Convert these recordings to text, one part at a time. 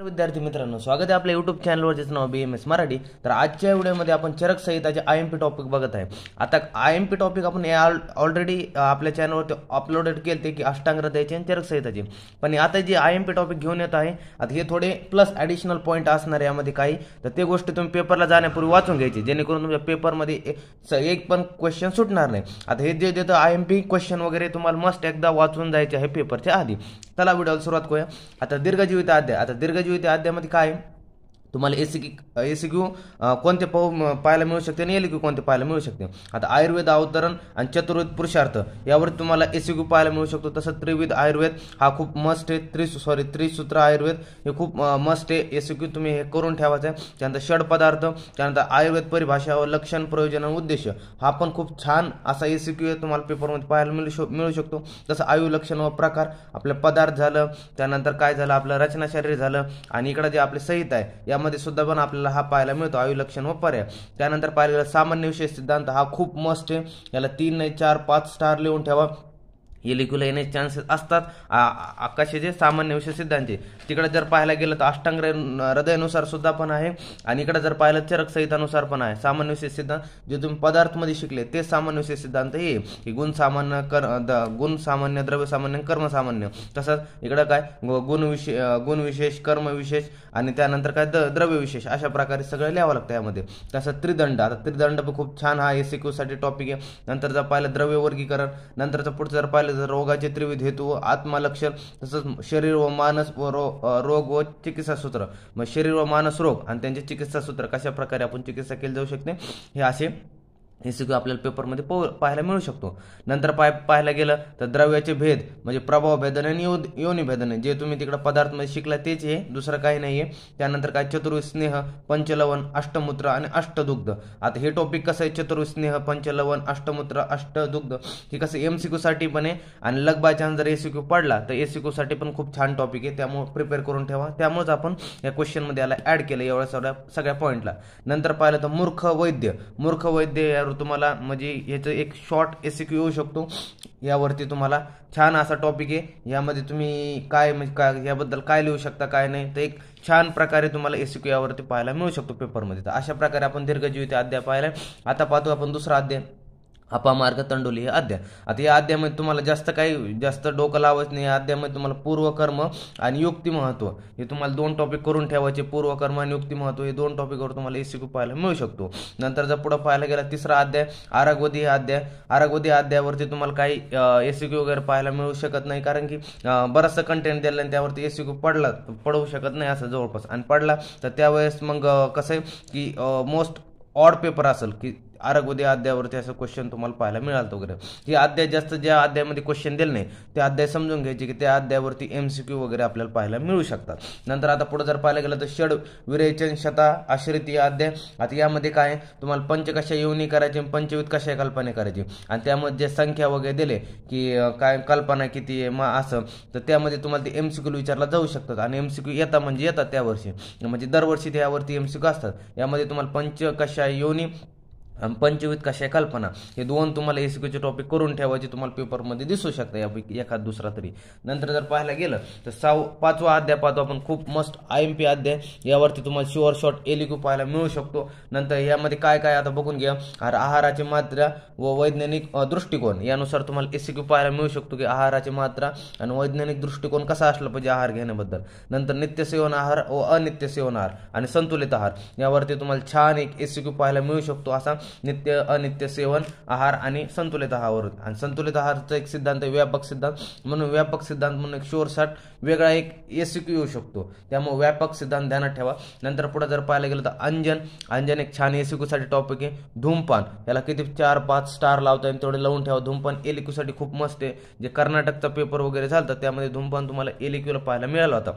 तर विद्यार्थी मित्रांनो, स्वागत आहे आपल्या यूट्यूब चॅनलवर, ज्याचं नाव BMS मराठी. तर आजच्या व्हिडिओमध्ये आपण चरक संहिताचे IMP टॉपिक बघत आहे. आता IMP टॉपिक आपण ऑलरेडी आपल्या चॅनलवरती अपलोडेड केले की अष्टांग हृदयाचे आणि चरक संहिताचे. पण आता जे IMP टॉपिक घेऊन येत आहे, आता हे थोडे प्लस ॲडिशनल पॉईंट असणार यामध्ये काही, तर ते गोष्टी तुम्ही पेपरला जाण्यापूर्वी वाचून घ्यायची, जेणेकरून तुमच्या पेपरमध्ये एक पण क्वेश्चन सुटणार नाही. आता हे जे देतं IMP क्वेश्चन वगैरे तुम्हाला मस्ट एकदा वाचून जायचे आहे पेपरच्या आधी. चला व्हिडिओला सुरुवात करूया. आता दीर्घजीवित अध्याय. आता दीर्घजीवित अध्यायामध्ये काय तुम्हाला एसीक्यू कोणते पाहायला मिळू शकते आणि एलक्यू कोणते पाहायला मिळू शकते. आता आयुर्वेद अवतरण आणि चतुर्वेद पुरुषार्थ यावर तुम्हाला एसीक्यू पाहायला मिळू शकतो. तसंच त्रिविध आयुर्वेद हा खूप मस्ट आहे. त्रिसूत्र आयुर्वेद हे खूप मस्ट आहे. एसीक्यू तुम्ही हे करून ठेवायचं आहे. त्यानंतर षड पदार्थ, त्यानंतर आयुर्वेद परिभाषा व लक्षण, प्रयोजन आणि उद्देश हा पण खूप छान असा एसीक्यू तुम्हाला पेपरमध्ये पाहायला मिळू शकतो. तसं आयु लक्षण व प्रकार, आपले पदार्थ झालं, त्यानंतर काय झालं आपलं रचना शरीर झालं, आणि इकडे जे आपले संहिता आहे मध्ये सुद्धा पण आपल्याला हा पाहायला मिळतो, आयु लक्षण व पर्याय. त्यानंतर पाहिलेला सामान्य विशेष सिद्धांत हा खूप मस्त आहे. याला 3 नाही 4 5 स्टार लिहून ठेवा. एलिक्यूला येण्याचे चान्सेस असतात. आकाशाचे सामान्य विशेष सिद्धांचे तिकडे जर पाहायला गेलं तर अष्टांग हृदयानुसार सुद्धा पण आहे, आणि इकडे जर पाहिलं चरक संहितानुसार पण आहे. सामान्य विशेष सिद्धांत जे तुम्ही पदार्थमध्ये शिकले ते सामान्य विशेष सिद्धांत हे की गुण सामान्य द्रव्य सामान्य कर्म सामान्य. तसंच इकडं काय गुण विशेष कर्म विशेष आणि त्यानंतर काय द्रव्य विशेष, अशा प्रकारे सगळं लिहावं लागतं यामध्ये. तसं त्रिदंड. आता त्रिदंड पण खूप छान हा एसीक्यू साठी टॉपिक आहे. नंतर जर पाहिलं द्रव्य वर्गीकरण, नंतरचं पुढचं जर पाहिलं तर रोगाचे त्रिविध हेतू व आत्मलक्षण, तसंच शरीर व मानस व रोग व चिकित्सा सूत्र. मग शरीर व मानस रोग आणि त्यांचे चिकित्सा सूत्र कशा प्रकारे आपण चिकित्सा केली जाऊ शकते, हे असे एसीक्यू आपल्याला पेपरमध्ये पाहायला मिळू शकतो. नंतर पाहायला गेलं तर द्रव्याचे भेद म्हणजे प्रभाव भेदन आणि योनी भेदन, जे तुम्ही तिकडे पदार्थमध्ये शिकला तेच हे, दुसरं काही नाहीये. त्यानंतर काय चतुर्विध स्नेह, पंचलवण, अष्टमूत्र आणि अष्टदुग्ध. आता हे टॉपिक कसं आहे, चतुर्विध स्नेह, पंचलवण, अष्टमूत्र, अष्टदुग्ध हे कसं MCQ साठी पण आहे, आणि लग बाय चान्स जर एसीक्यू पडला तर एसीक्यू साठी पण खूप छान टॉपिक आहे. त्यामुळे प्रिपेअर करून ठेवा. त्यामुळेच आपण या क्वेश्चन मध्ये याला ऍड केलं एवढ्या सगळ्या पॉईंटला. नंतर पाहिलं तर मूर्ख वैद्य तुम्हाला म्हणजे याचं एक शॉर्ट एसीक्यू येऊ शकतो. यावरती तुम्हाला छान असा टॉपिक आहे. यामध्ये तुम्ही काय म्हणजे काय याबद्दल काय लिहू शकता काय नाही, तर एक छान प्रकारे तुम्हाला एसीक्यू यावरती पाहायला मिळू शकतो पेपरमध्ये. तर अशा प्रकारे आपण दीर्घजीवित अध्याय पाहिला. आता पाहतो आपण दुसरा अध्याय, अपामार्ग तंडोली हे अध्याय. आता या अध्यायामध्ये तुम्हाला जास्त डोकं लावायचं नाही. या अध्यायामध्ये तुम्हाला पूर्वकर्म आणि युक्ती महत्व हे तुम्हाला 2 टॉपिक करून ठेवायचे. पूर्वकर्म आणि युक्ती महत्व हे 2 टॉपिकवर तुम्हाला एसीक्यू पाहायला मिळू शकतो. नंतर जर पुढे पाहायला गेला तिसरा अध्याय आरागवदी हे अध्याय. आरागवदी अध्यायावरती तुम्हाला काही एसीक्यू वगैरे पाहायला मिळू शकत नाही, कारण की बराचसा कंटेंट दिला आणि त्यावरती एसीक्यू पडवू शकत नाही असं जवळपास. आणि पडला तर त्यावेळेस मग कसं आहे की मोस्ट ऑड पेपर असेल की आरागवदी अध्यायावरती असं क्वेश्चन तुम्हाला पाहायला मिळालं वगैरे. हे अध्याय जास्त ज्या अध्यायामध्ये क्वेश्चन दिले नाही ते अध्याय समजून घ्यायचे की त्या अध्यायावरती MCQ वगैरे आपल्याला पाहायला मिळू शकतात. नंतर आता पुढे जर पाहायला गेलं तर षड विरेचन शता आश्रित अध्याय. आता यामध्ये काय तुम्हाला पंच कशा योनी करायचे, पंचविध कशा कल्पना करायची, आणि त्यामध्ये जे संख्या वगैरे दिले की काय कल्पना किती आहे असं, तर त्यामध्ये तुम्हाला ते MCQ विचारला जाऊ शकतात. आणि MCQ येतात त्या वर्षी, म्हणजे दरवर्षी त्यावरती MCQ असतात. यामध्ये तुम्हाला पंच कशा योनी पंचविध कशा कल्पना हे 2 तुम्हाला एसीक्यूचे टॉपिक करून ठेवायचे, तुम्हाला पेपरमध्ये दिसू शकता यापैकी एखाद दुसरा तरी. नंतर जर पाहायला गेलं तर 5वा अध्याय पाहतो आपण, खूप मस्त IMP अध्याय. यावरती तुम्हाला शुअर शॉर्ट एलिक्यू पाहायला मिळू शकतो. नंतर यामध्ये काय काय आता बघून घ्या. आहाराची मात्रा व वैज्ञानिक दृष्टिकोन यानुसार तुम्हाला एसीक्यू पाहायला मिळू शकतो की आहाराची मात्रा आणि वैज्ञानिक दृष्टिकोन कसा असला पाहिजे आहार घेण्याबद्दल. नंतर नित्य सेवन आहार व अनित्य सेवन आहार आणि संतुलित आहार यावरती तुम्हाला छान एक एसीक्यू पाहायला मिळू शकतो, असा नित्य अनित्य सेवन आहार आणि संतुलित आहार. आणि संतुलित आहारचा एक सिद्धांत आहे व्यापक सिद्धांत, म्हणून व्यापक सिद्धांत म्हणून एक शॉर्ट वेगळा एक एसीक्यू येऊ शकतो. त्यामुळे व्यापक सिद्धांत ध्यानात ठेवा. नंतर पुढे जर पाहायला गेलं तर अंजन एक छान एसीक्यू साठी टॉपिक आहे. धूमपान याला किती 4 5 स्टार लावता येईल तेवढे लावून ठेवा. धूमपान एलिक्यू साठी खूप मस्त आहे. जे कर्नाटकचा पेपर वगैरे झालं त्यामध्ये धूमपान तुम्हाला एलिक्यूला पाहायला मिळाला होता,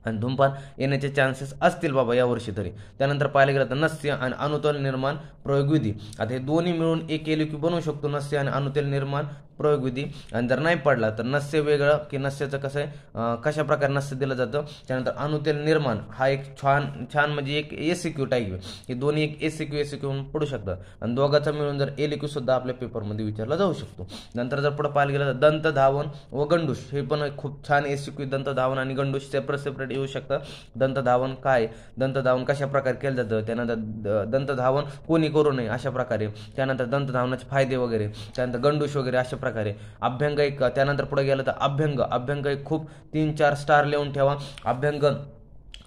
आणि धूमपान येण्याचे चान्सेस असतील बाबा यावर्षी तरी. त्यानंतर पाहायला गेलं तर नस्य आणि अनुतेल निर्माण प्रयोगविधी. आता हे दोन्ही मिळून एक एलिक्यू बनवू शकतो, नस्य आणि अनुतेल निर्माण प्रयोगविधी. आणि जर नाही पडला तर नस्य वेगळं की नस्याचं कसं आहे कशा प्रकारे नस्य दिलं जातं. त्यानंतर अनुतेल निर्माण हा एक छान म्हणजे एक एसीक्यू टाईप. हे दोन्ही एक एसीक्यू पडू शकतात, आणि दोघांचा मिळून जर एलिक्यू सुद्धा आपल्या पेपरमध्ये विचारला जाऊ शकतो. नंतर जर पुढे पाहायला गेलं तर दंत धावन व गंडूश हे पण खूप छान एसीक्यू. दंत धावन आणि गंडूश सेपरेट याच्यासाठी येऊ शकतं. दंतधावन काय, दंतधावन कशा प्रकारे केलं जातं, त्यानंतर दंतधावन कोणी करू नये अशा प्रकारे, त्यानंतर दंतधावनाचे फायदे वगैरे, त्यानंतर गंडूश वगैरे अशा प्रकारे. अभ्यंग एक, त्यानंतर पुढे गेलं तर अभ्यंग एक खूप 3-4 स्टार लिहून ठेवा. अभ्यंग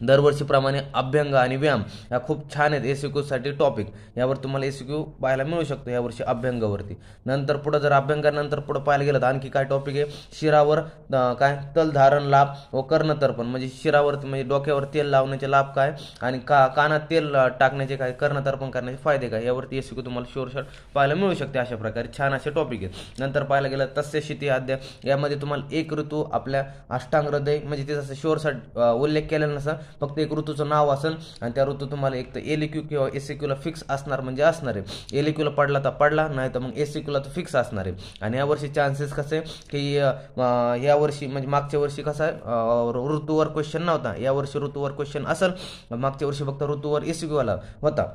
दरवर्षीप्रमाणे अभ्यंग आणि व्यायाम या खूप छान आहेत एसक्यूसाठी टॉपिक. यावर तुम्हाला एसक्यू पाहायला मिळू शकतो यावर्षी अभ्यंगावरती. नंतर पुढे जर अभ्यंगानंतर पुढे पाहायला गेलं तर आणखी काय टॉपिक आहे, शिरावर काय तलधारण लाभ व कर्णतर्पण, म्हणजे शिरावरती म्हणजे डोक्यावर तेल लावण्याचे लाभ काय आणि कानात तेल टाकण्याचे काय, कर्णतर्पण करण्याचे फायदे काय, यावरती एसक्यू तुम्हाला शॉर्ट पाहायला मिळू शकते. अशा प्रकारे छान असे टॉपिक आहेत. नंतर पाहायला गेलं तस्य शिती अध्याय, यामध्ये तुम्हाला एक ऋतू आपल्या अष्टांग हृदय म्हणजे तिचा शॉर्ट उल्लेख केलेला नसा, फक्त एक ऋतूचं नाव असेल आणि त्या ऋतू तुम्हाला एक तर एलक्यू किंवा एसक्यूला फिक्स असणार म्हणजे असणार आहे. एलक्यूला पडला तर पडला, नाही तर मग एसक्यूला तर फिक्स असणार आहे. आणि यावर्षी चान्सेस कसे की यावर्षी म्हणजे मागच्या वर्षी कसा ऋतूवर क्वेश्चन नव्हता, यावर्षी ऋतूवर क्वेश्चन असेल. मागच्या वर्षी फक्त ऋतूवर एसक्यूला होता.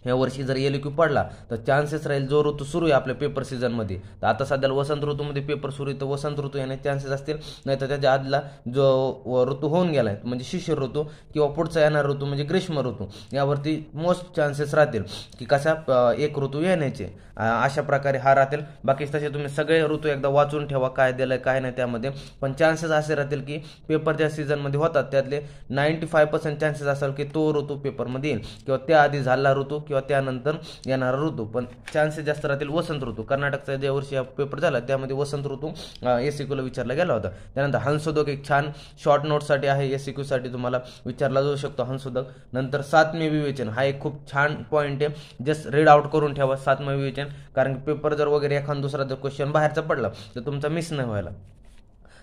या वर्षी जर एलक्यू पडला तर चान्सेस राहील जो ऋतू सुरू आहे आपल्या पेपर सीझनमध्ये. तर आता सध्याला वसंत ऋतूमध्ये पेपर सुरू आहे तर वसंत ऋतू येण्याचे चान्सेस असतील, नाही तर त्याच्या आदला जो ऋतू होऊन गेला आहे म्हणजे शिशिर ऋतू किंवा पुढचा येणारा ऋतू म्हणजे ग्रीष्म ऋतू, यावरती मोस्ट चान्सेस राहतील की कसा एक ऋतू येण्याचे. अशा प्रकारे हा राहतील. बाकी तसे तुम्ही सगळे ऋतू एकदा वाचून ठेवा काय दिलं काय नाही त्यामध्ये. पण चान्सेस असे राहतील की पेपर ज्या सीझनमध्ये होतात त्यातले 95% चान्सेस असेल की तो ऋतू पेपरमध्ये येईल किंवा त्याआधी झाला ऋतू किंवा त्यानंतर येणारा ऋतू. पण चान्सेस जास्त राहतील वसंत ऋतू. कर्नाटकचा ज्या वर्षी पेपर झाला त्यामध्ये वसंत ऋतू एसक्यूला विचारला गेला होता. त्यानंतर हंसोदक एक छान शॉर्ट नोटसाठी आहे, एसक्यूसाठी तुम्हाला विचारला जाऊ शकतो हंसोदक. नंतर सातमे विवेचन हा एक खूप छान पॉईंट आहे, जस्ट रीड आउट करून ठेवा सातमे विवेचन, कारण की पेपर जर वगैरे एखादा दुसरा जर क्वेश्चन बाहेरचा पडला तर तुमचा मिस नाही व्हायला.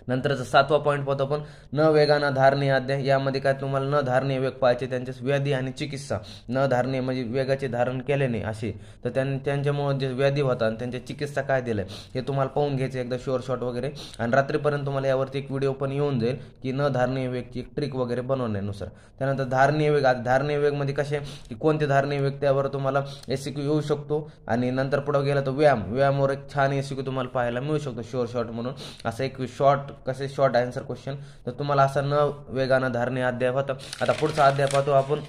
नंतरचा 7वा पॉईंट पाहतो आपण न वेगाना धारणीय अध्याय. यामध्ये काय तुम्हाला न धारणीय वेग पाहायचे, त्यांच्या व्याधी आणि चिकित्सा. न धारणीय म्हणजे वेगाचे धारण केले नाही असे, तर त्यांच्यामुळे जे व्याधी होतात आणि त्यांच्या चिकित्सा काय दिलं हे तुम्हाला पाहून घ्यायचं एकदा शॉर्ट वगैरे. आणि रात्रीपर्यंत तुम्हाला यावरती एक व्हिडिओ पण येऊन जाईल की न धारणीय वेगची एक ट्रिक वगैरे बनवण्यानुसार. त्यानंतर धारणीय वेग, धारणीय वेगमध्ये कसे की कोणते धारणीय वेग त्यावर तुम्हाला एसक्यू येऊ शकतो. आणि नंतर पुढे गेला तर व्यायामवर एक छान एसक्यू तुम्हाला पाहायला मिळू शकतो शॉर्ट म्हणून. असं एक शॉर्ट कसे शॉर्ट आन्सर क्वेश्चन तर तुम्हाला असा न वेगानं धारणीय अध्याय होता. आता पुढचा अध्याय पाहतो आपण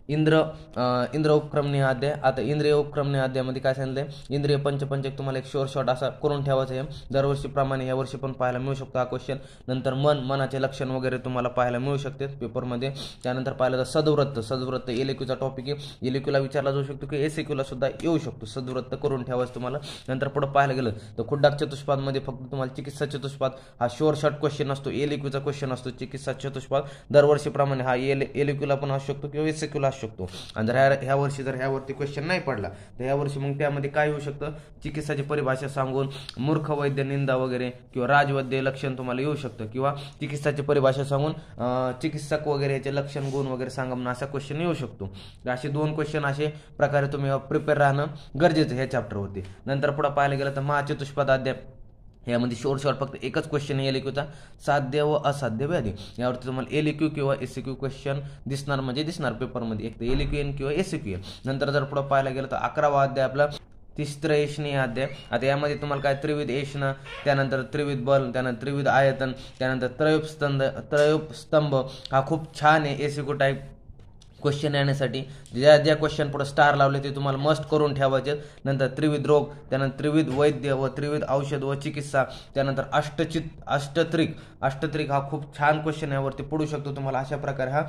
इंद्र उपक्रमणीय अध्याय. आता इंद्रिय उपक्रमणीय अध्यायामध्ये काय सांगितलंय, इंद्रिय पंचपंचक तुम्हाला एक शॉर्ट असा करून ठेवायचं आहे. दरवर्षीप्रमाणे यावर्षी पण पाहायला मिळू शकतो हा क्वेश्चन. नंतर मनाचे लक्षण वगैरे तुम्हाला पाहायला मिळू शकते पेपरमध्ये. त्यानंतर पाहिलं तर सद्वृत्त एलक्यूचा टॉपिक आहे, एलक्यूला विचारला जाऊ शकतो की एसक्यूला सुद्धा येऊ शकतो. सद्वृत्त करून ठेवायचं तुम्हाला. नंतर पुढे पाहायला गेलं तर खुड्डाक चतुष्पादमध्ये फक्त तुम्हाला चिकित्सा चतुष्पाद हा शॉर्ट क्वेश्चन असतो, एलक्यूचा क्वेश्चन असतो चिकित्सा चतुष्पाद. दरवर्षीप्रमाणे हा एलक्यूला पण असू शकतो किंवा एसक्यूला शकतो. आणि जर ह्यावरती क्वेश्चन नाही पडला तर यावर्षी मग त्यामध्ये काय होऊ शकतं, चिकित्साची परिभाषा सांगून मूर्ख वैद्य निंदा वगैरे किंवा राजवैद्य लक्षण तुम्हाला येऊ शकतं, किंवा चिकित्साची परिभाषा सांगून चिकित्सक वगैरे याचे लक्षण गुण वगैरे सांगा म्हणून असा क्वेश्चन येऊ शकतो. असे 2 क्वेश्चन असे प्रकारे तुम्ही प्रिपेअर राहणं गरजेचं ह्या चॅप्टरवरती. नंतर पुढे पाहायला गेलं तर महाचतुष्पाद अध्याय. यामध्ये शॉर्ट फक्त एकच क्वेश्चन आहे एलक्यूचा, साध्य व असाध्य व्याधी. यावरती तुम्हाला एलक्यू किंवा एसक्यू क्वेश्चन दिसणार पेपरमध्ये, एक तर एलक्यू एन किंवा एसक्यू. नंतर जर पुढे पाहायला गेलं तर 11वा अध्याय आपला तिसरं एशनीय अध्याय. आता यामध्ये तुम्हाला काय त्रिविध एशना, त्यानंतर त्रिविध बल, त्यानंतर त्रिविध आयतन, त्यानंतर त्रयोपस्तंभ हा खूप छान आहे एसक्यू टाईप क्वेश्चन येण्यासाठी. ज्या क्वेश्चन पुढे स्टार लावले ते तुम्हाला मस्ट करून ठेवायचे. नंतर त्रिविध रोग, त्यानंतर त्रिविध वैद्य व त्रिविध औषध व चिकित्सा, त्यानंतर अष्टत्रिक हा खूप छान क्वेश्चन यावरती पडू शकतो तुम्हाला. अशा प्रकारे हा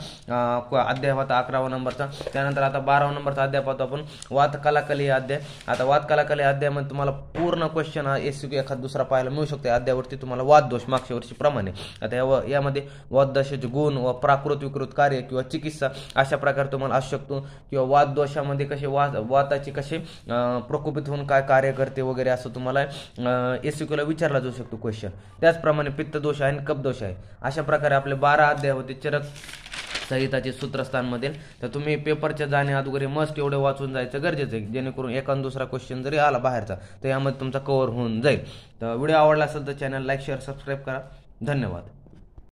अध्याय होता 11वा नंबरचा. त्यानंतर आता 12वा नंबरचा अध्याय पाहतो आपण वात कलाकली अध्याय. आता वात कलाकली अध्यायामध्ये तुम्हाला पूर्ण क्वेश्चन हा एसक्यू एखादा दुसरा पाहायला मिळू शकतो. अध्यायावरती तुम्हाला वाद दोष मागच्या वर्षीप्रमाणे. आता यामध्ये वाद दोषाचे गुण व प्राकृत विकृत कार्य किंवा चिकित्सा अशा प्रकारे तुम्हाला असू शकतो. किंवा वात दोषामध्ये कसे वाताचे कसे प्रकोपित होऊन काय कार्य करते वगैरे असं तुम्हाला एसक्यूला विचारला जाऊ शकतो क्वेश्चन. त्याचप्रमाणे पित्त दोष आहे आणि कफ दोष आहे. अशा प्रकारे आपले 12 अध्याय होते चरक संहिताचे सूत्रस्थानमध्ये. तर तुम्ही पेपरच्या जाण्या अगोदर मस्ट एवढे वाचून जायचं गरजेचं आहे, जेणेकरून एखादा दुसरा क्वेश्चन जरी आला बाहेरचा तर यामध्ये तुमचा कव्हर होऊन जाईल. तर व्हिडिओ आवडला असेल तर चॅनल लाईक शेअर सबस्क्राईब करा. धन्यवाद.